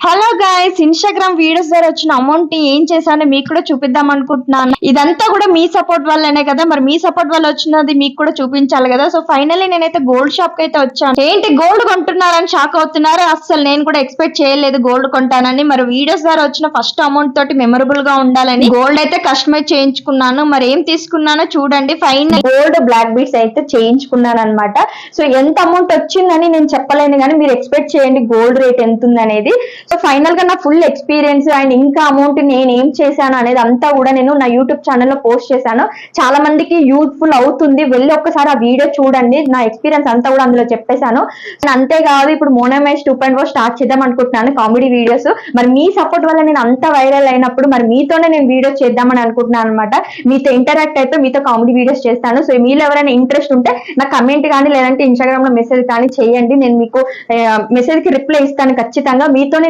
Hello guys, Instagram videos ద్వారా వచ్చిన amount ఏం చేశానో మీకు కూడా చూపిద్దాం అనుకుంటున్నాను. ఇదంతా కూడా మీ సపోర్ట్ వల్లనే కదా, మరి మీ సపోర్ట్ వల్ల వచ్చినది మీకు కూడా చూపించాలి కదా. సో ఫైనల్లీ నేనైతే గోల్డ్ షాప్ కి అయితే వచ్చాను. ఏంటి గోల్డ్ కొంటున్నారని షాక్ అవుతున్నారు? అసలు నేను కూడా ఎక్స్పెక్ట్ చేయలేదు గోల్డ్ కొంటానని. మరి వీడియోస్ ద్వారా వచ్చిన ఫస్ట్ అమౌంట్ తోటి మెమరబుల్ గా ఉండాలని గోల్డ్ అయితే కస్టమైజ్ చేయించుకున్నాను. మరి ఏం తీసుకున్నానో చూడండి. ఫైనల్ గోల్డ్ బ్లాక్ బీడ్స్ అయితే చేయించుకున్నాను అనమాట. సో ఎంత అమౌంట్ వచ్చిందని నేను చెప్పలేను, కానీ మీరు ఎక్స్పెక్ట్ చేయండి గోల్డ్ రేట్ ఎంత ఉంది అనేది. సో ఫైనల్ గా నా ఫుల్ ఎక్స్పీరియన్స్ అండ్ ఇంకా అమౌంట్ నేను ఏం చేశాను అనేది అంతా కూడా నేను నా యూట్యూబ్ ఛానల్లో పోస్ట్ చేశాను. చాలా మందికి యూజ్ఫుల్ అవుతుంది, వెళ్ళి ఒక్కసారి ఆ వీడియో చూడండి. నా ఎక్స్పీరియన్స్ అంతా కూడా అందులో చెప్పేశాను. అంతేకాదు, ఇప్పుడు మోనోమైజ్ 2.0 స్టార్ట్ చేద్దాం అనుకుంటున్నాను, కామెడీ వీడియోస్. మరి మీ సపోర్ట్ వల్ల నేను అంత వైరల్ అయినప్పుడు మరి మీతోనే నేను వీడియో చేద్దామని అనుకుంటున్నాను అనమాట. మీతో ఇంటరాక్ట్ అయితే మీతో కామెడీ వీడియోస్ చేస్తాను. సో మీలో ఎవరైనా ఇంట్రెస్ట్ ఉంటే నాకు కమెంట్ కానీ లేదంటే ఇన్స్టాగ్రామ్ లో మెసేజ్ కానీ చేయండి. నేను మీకు మెసేజ్ కి రిప్లై ఇస్తాను ఖచ్చితంగా. మీతోనే